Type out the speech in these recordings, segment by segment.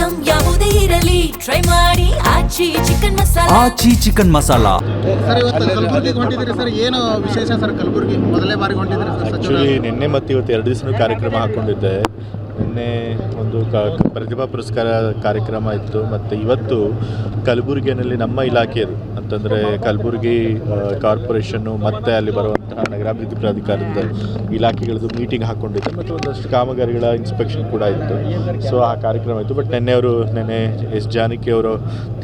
Item ಯಾವುದೇ ಇರಲಿ try ಮಾಡಿ ಆಚಿ ಚಿಕನ್ ಮಸಾಲಾ. ಆಚಿ ಚಿಕನ್ ಮಸಾಲಾ. ಸರ್ ಇವತ್ತು ಕಲಬುರಗಿಗೆ ಹೊಂಟಿದ್ದೀರಿ ಸರ್, ಏನು ವಿಶೇಷ ಸರ್? ಕಲಬುರಗಿ ಮೊದಲೇ ಬಾರಿಗೆ ಹೊಂಟಿದ್ದೀರಿ ಸರ್? ಆ್ಯಕ್ಚುಲಿ ನಿನ್ನೆ ಮತ್ತು ಇವತ್ತು 2 ದಿವಸ ಕಾರ್ಯಕ್ರಮ ಹಾಕ್ಕೊಂಡಿದ್ದೆ. ನಿನ್ನೆ ಒಂದು ಪ್ರತಿಭಾ ಪುರಸ್ಕಾರ ಕಾರ್ಯಕ್ರಮ ಇತ್ತು ಮತ್ತು ಇವತ್ತು ಕಲಬುರಗಿಯಲ್ಲಿ ನಮ್ಮ ಇಲಾಖೆಯದು ಅಂತಂದರೆ ಕಲಬುರಗಿ ಕಾರ್ಪೊರೇಷನ್ನು ಮತ್ತು ಅಲ್ಲಿ ಬರುವಂತಹ ನಗರಾಭಿವೃದ್ಧಿ ಪ್ರಾಧಿಕಾರದ ಇಲಾಖೆಗಳದ್ದು ಮೀಟಿಂಗ್ ಹಾಕ್ಕೊಂಡಿದ್ದೆ ಮತ್ತು ಒಂದಷ್ಟು ಕಾಮಗಾರಿಗಳ ಇನ್ಸ್ಪೆಕ್ಷನ್ ಕೂಡ ಇತ್ತು. ಸೊ ಆ ಕಾರ್ಯಕ್ರಮ ಇತ್ತು. ಬಟ್ ನೆನ್ನೆ ಎಸ್ ಜಾನಕಿ ಅವರು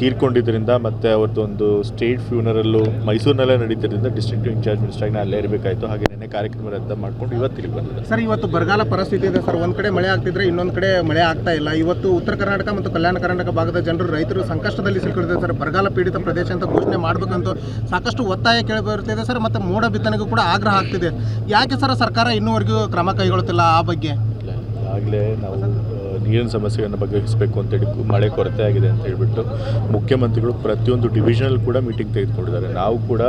ತೀರ್ಕೊಂಡಿದ್ದರಿಂದ ಮತ್ತು ಅವ್ರದ್ದು ಒಂದು ಸ್ಟೇಟ್ ಫ್ಯೂನರಲ್ಲು ಮೈಸೂರಿನಲ್ಲೇ ನಡೀತಿದ್ದರಿಂದ ಡಿಸ್ಟ್ರಿಕ್ಟ್ ಇನ್ಚಾರ್ಜ್ ಮಿನಿಸ್ಟ್ರಾಗಿ ಅಲ್ಲೇ ಇರಬೇಕಾಯಿತು. ಹಾಗೆ ನಿನ್ನೆ ಕಾರ್ಯಕ್ರಮ ರದ್ದು ಮಾಡಿಕೊಂಡು ಇವತ್ತು ಇಲ್ಲಿ ಬಂದಿದೆ. ಸರ್ ಇವತ್ತು ಬರಗಾಲ ಪರಿಸ್ಥಿತಿ ಇದೆ ಸರ್, ಒಂದು ಕಡೆ ಮಳೆ ಆಗ್ತಿದ್ರೆ ಇನ್ನೊಂದು ಕಡೆ ಮಳೆ ಆಗ್ತಾ ಇಲ್ಲ. ಇವತ್ತು ಉತ್ತರ ಕರ್ನಾಟಕ ಮತ್ತು ಕಲ್ಯಾಣ ಕರ್ನಾಟಕ ಭಾಗದ ಜನರು ರೈತರು ಸಂಕಷ್ಟದಲ್ಲಿ ಸಿಲುಕಿದ್ದಾರೆ ಸರ್. ಬರಗಾಲ ಪೀಡಿತ ಪ್ರದೇಶ ಅಂತ ಘೋಷಣೆ ಮಾಡಬೇಕಂತ ಸಾಕಷ್ಟು ಒತ್ತಾಯ ಕೇಳಿಬರುತ್ತಿದೆ ಸರ್, ಮತ್ತು ಮೋಡ ಬಿತ್ತನೆಗೂ ಕೂಡ ಆಗ್ರಹ ಆಗ್ತಿದೆ. ಯಾಕೆ ಸರ್ ಸರ್ಕಾರ ಇನ್ನೂವರೆಗೂ ಕ್ರಮ ಕೈಗೊಳ್ಳುತ್ತಿಲ್ಲ ಆ ಬಗ್ಗೆ? ಆಗಲೇ ನಾವು ನೀರಿನ ಸಮಸ್ಯೆಯನ್ನು ಬಗೆಹರಿಸಬೇಕು ಅಂತೇಳಿ ಮಳೆ ಕೊರತೆ ಆಗಿದೆ ಅಂತ ಹೇಳಿಬಿಟ್ಟು ಮುಖ್ಯಮಂತ್ರಿಗಳು ಪ್ರತಿಯೊಂದು ಡಿವಿಷನಲ್ಲಿ ಕೂಡ ಮೀಟಿಂಗ್ ತೆಗೆದುಕೊಂಡಿದ್ದಾರೆ. ನಾವು ಕೂಡ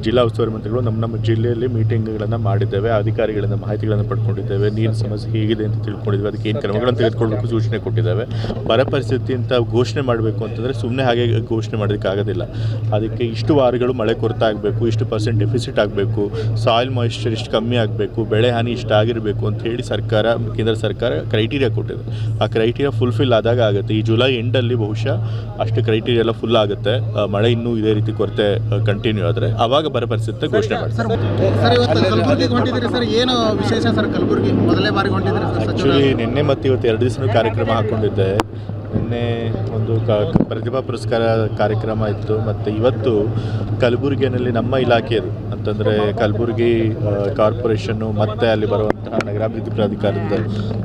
ಜಿಲ್ಲಾ ಉಸ್ತುವಾರಿ ಮಂತ್ರಿಗಳು ನಮ್ಮ ಜಿಲ್ಲೆಯಲ್ಲಿ ಮೀಟಿಂಗ್ಗಳನ್ನು ಮಾಡಿದ್ದೇವೆ, ಅಧಿಕಾರಿಗಳಿಂದ ಮಾಹಿತಿಗಳನ್ನು ಪಡ್ಕೊಂಡಿದ್ದೇವೆ, ನೀರಿನ ಸಮಸ್ಯೆ ಹೇಗಿದೆ ಅಂತ ತಿಳ್ಕೊಂಡಿದ್ದೇವೆ, ಅದಕ್ಕೆ ಏನು ಕ್ರಮಗಳನ್ನು ತೆಗೆದುಕೊಳ್ಳಬೇಕು ಸೂಚನೆ ಕೊಟ್ಟಿದ್ದೇವೆ. ಬರ ಪರಿಸ್ಥಿತಿ ಅಂತ ಘೋಷಣೆ ಮಾಡಬೇಕು ಅಂತಂದರೆ ಸುಮ್ಮನೆ ಹಾಗೆ ಘೋಷಣೆ ಮಾಡೋದಕ್ಕಾಗೋದಿಲ್ಲ. ಅದಕ್ಕೆ ಇಷ್ಟು ವಾರಗಳು ಮಳೆ ಕೊರತೆ ಆಗಬೇಕು, ಇಷ್ಟು % ಡೆಫಿಸಿಟ್ ಆಗಬೇಕು, ಸಾಯಿಲ್ ಮಾಯಿಶ್ಚರ್ ಇಷ್ಟು ಕಮ್ಮಿ ಆಗಬೇಕು, ಬೆಳೆ ಹಾನಿ ಇಷ್ಟು ಆಗಿರಬೇಕು ಅಂತ ಹೇಳಿ ಕೇಂದ್ರ ಸರ್ಕಾರ ಕ್ರೈಟೀರಿಯಾ ಕೊಟ್ಟಿದೆ. ಆ ಕ್ರೈಟೀರಿಯಾ ಫುಲ್ಫಿಲ್ ಆದಾಗ ಆಗುತ್ತೆ. ಈ ಜುಲೈ ಎಂಡಲ್ಲಿ ಬಹುಶಃ ಅಷ್ಟು ಕ್ರೈಟೀರಿಯಾ ಎಲ್ಲ ಫುಲ್ ಆಗುತ್ತೆ. ಮಳೆ ಇನ್ನೂ ಇದೇ ರೀತಿ ಕೊರತೆ ಕಂಟಿನ್ಯೂ ಆದರೆ ಆವಾಗ ಬರ ಪರಿಸ್ಥಿತಿ ಘೋಷಣೆ ಮಾಡ್ತಾರೆ. ಸರ್ ಇವತ್ತು ಕಲಬುರಗಿಗೆ ಹೊಂಟಿದ್ದೀರಿ ಸರ್, ಏನು ವಿಶೇಷ ಸರ್? ಕಲಬುರಗಿ ಮೊದಲೇ ಬಾರಿಗೆ ಹೊಂಟಿದ್ದೀರಿ ಸರ್? ಆ್ಯಕ್ಚುಲಿ ನಿನ್ನೆ ಮತ್ತು ಇವತ್ತು 2 ದಿವಸ ಕಾರ್ಯಕ್ರಮ ಹಾಕ್ಕೊಂಡಿದ್ದೆ. ನಿನ್ನೆ ಒಂದು ಪ್ರತಿಭಾ ಪುರಸ್ಕಾರ ಕಾರ್ಯಕ್ರಮ ಇತ್ತು ಮತ್ತು ಇವತ್ತು ಕಲಬುರಗಿಯಲ್ಲಿ ನಮ್ಮ ಇಲಾಖೆಯದು ಅಂತಂದರೆ ಕಲಬುರಗಿ ಕಾರ್ಪೊರೇಷನ್ನು ಮತ್ತು ಅಲ್ಲಿ ಬರುವಂತಹ ನಗರಾಭಿವೃದ್ಧಿ ಪ್ರಾಧಿಕಾರದ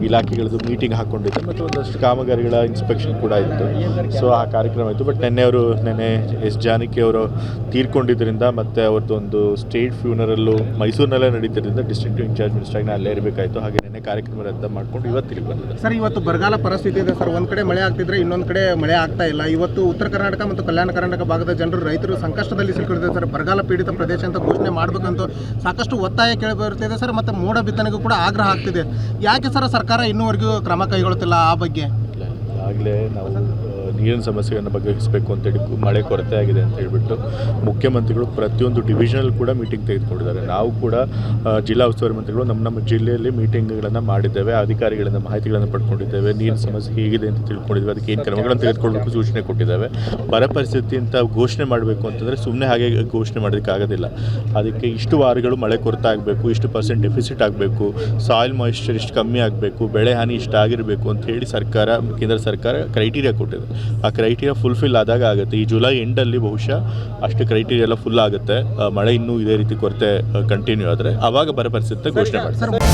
ಇಲಾಖೆಗಳದ್ದು ಮೀಟಿಂಗ್ ಹಾಕ್ಕೊಂಡಿದ್ದೆ ಮತ್ತು ಒಂದಷ್ಟು ಕಾಮಗಾರಿಗಳ ಇನ್ಸ್ಪೆಕ್ಷನ್ ಕೂಡ ಇತ್ತು. ಸೊ ಆ ಕಾರ್ಯಕ್ರಮ ಇತ್ತು. ಬಟ್ ನೆನ್ನೆ ಎಸ್ ಜಾನಕಿ ಅವರು ತೀರ್ಕೊಂಡಿದ್ದರಿಂದ ಮತ್ತು ಅವ್ರದ್ದು ಒಂದು ಸ್ಟೇಟ್ ಫ್ಯೂನರಲ್ಲು ಮೈಸೂರಿನಲ್ಲೇ ನಡೀತಿದ್ದರಿಂದ ಡಿಸ್ಟ್ರಿಕ್ಟ್ ಇನ್ಚಾರ್ಜ್ ಮಿನಿಸ್ಟ್ರಾಗಿ ಅಲ್ಲೇ ಇರಬೇಕಾಯಿತು. ಹಾಗೆ ನಿನ್ನೆ ಕಾರ್ಯಕ್ರಮ ರದ್ದು ಮಾಡಿಕೊಂಡು ಇವತ್ತು ಇಲ್ಲಿ ಬಂದಿದೆ. ಸರ್ ಇವತ್ತು ಬರಗಾಲ ಪರಿಸ್ಥಿತಿ ಇದೆ ಸರ್, ಒಂದು ಕಡೆ ಮಳೆ ಆಗ್ತಿದ್ರೆ ಇನ್ನೊಂದು ಕಡೆ ಮಳೆ ಆಗ್ತಾ ಇಲ್ಲ. ಇವತ್ತು ಉತ್ತರ ಕರ್ನಾಟಕ ಮತ್ತು ಕಲ್ಯಾಣ ಕರ್ನಾಟಕ ಭಾಗದ ಜನರು ರೈತರು ಸಂಕಷ್ಟದಲ್ಲಿ ಸಿಲುಕಿದ್ದಾರೆ ಸರ್. ಬರಗಾಲ ಪೀಡಿತ ಪ್ರದೇಶ ಅಂತ ಘೋಷಣೆ ಮಾಡಬೇಕಂತ ಸಾಕಷ್ಟು ಒತ್ತಾಯ ಕೇಳಿಬರುತ್ತಿದೆ ಸರ್, ಮತ್ತು ಮೋಡ ಬಿತ್ತನೆಗೂ ಕೂಡ ಆಗ್ರಹ ಆಗ್ತಿದೆ. ಯಾಕೆ ಸರ್ ಸರ್ಕಾರ ಇನ್ನೂವರೆಗೂ ಕ್ರಮ ಕೈಗೊಳ್ಳುತ್ತಿಲ್ಲ ಆ ಬಗ್ಗೆ? ಆಗಲೇ ನಾವು ನೀರಿನ ಸಮಸ್ಯೆಯನ್ನು ಬಗೆಹರಿಸಬೇಕು ಅಂತೇಳಿ ಮಳೆ ಕೊರತೆ ಆಗಿದೆ ಅಂತ ಹೇಳಿಬಿಟ್ಟು ಮುಖ್ಯಮಂತ್ರಿಗಳು ಪ್ರತಿಯೊಂದು ಡಿವಿಷನಲ್ಲಿ ಕೂಡ ಮೀಟಿಂಗ್ ತೆಗೆದುಕೊಂಡಿದ್ದಾರೆ. ನಾವು ಕೂಡ ಜಿಲ್ಲಾ ಉಸ್ತುವಾರಿ ಮಂತ್ರಿಗಳು ನಮ್ಮ ಜಿಲ್ಲೆಯಲ್ಲಿ ಮೀಟಿಂಗ್ಗಳನ್ನು ಮಾಡಿದ್ದೇವೆ, ಅಧಿಕಾರಿಗಳಿಂದ ಮಾಹಿತಿಗಳನ್ನು ಪಡ್ಕೊಂಡಿದ್ದೇವೆ, ನೀರಿನ ಸಮಸ್ಯೆ ಹೇಗಿದೆ ಅಂತ ತಿಳ್ಕೊಂಡಿದ್ದೇವೆ, ಅದಕ್ಕೆ ಏನು ಕ್ರಮಗಳನ್ನು ತೆಗೆದುಕೊಳ್ಳಬೇಕು ಸೂಚನೆ ಕೊಟ್ಟಿದ್ದೇವೆ. ಬರ ಪರಿಸ್ಥಿತಿ ಅಂತ ಘೋಷಣೆ ಮಾಡಬೇಕು ಅಂತಂದರೆ ಸುಮ್ಮನೆ ಹಾಗೆ ಘೋಷಣೆ ಮಾಡೋದಕ್ಕಾಗೋದಿಲ್ಲ. ಅದಕ್ಕೆ ಇಷ್ಟು ವಾರಗಳು ಮಳೆ ಕೊರತೆ ಆಗಬೇಕು, ಇಷ್ಟು % ಡೆಫಿಸಿಟ್ ಆಗಬೇಕು, ಸಾಯಿಲ್ ಮಾಯಿಶ್ಚರ್ ಇಷ್ಟು ಕಮ್ಮಿ ಆಗಬೇಕು, ಬೆಳೆ ಹಾನಿ ಇಷ್ಟು ಆಗಿರಬೇಕು ಅಂತ ಹೇಳಿ ಕೇಂದ್ರ ಸರ್ಕಾರ ಕ್ರೈಟೀರಿಯಾ ಕೊಟ್ಟಿದೆ. ಆ ಕ್ರೈಟೀರಿಯಾ ಫುಲ್ಫಿಲ್ ಆದಾಗ ಆಗುತ್ತೆ. ಈ ಜುಲೈ ಎಂಡಲ್ಲಿ ಬಹುಶಃ ಅಷ್ಟು ಕ್ರೈಟೀರಿಯಾ ಎಲ್ಲ ಫುಲ್ ಆಗುತ್ತೆ. ಮಳೆ ಇನ್ನೂ ಇದೇ ರೀತಿ ಕೊರತೆ ಕಂಟಿನ್ಯೂ ಆದರೆ ಆವಾಗ ಬರ ಪರಿಸ್ಥಿತಿ ಘೋಷಣೆ ಮಾಡ್ತಾರೆ.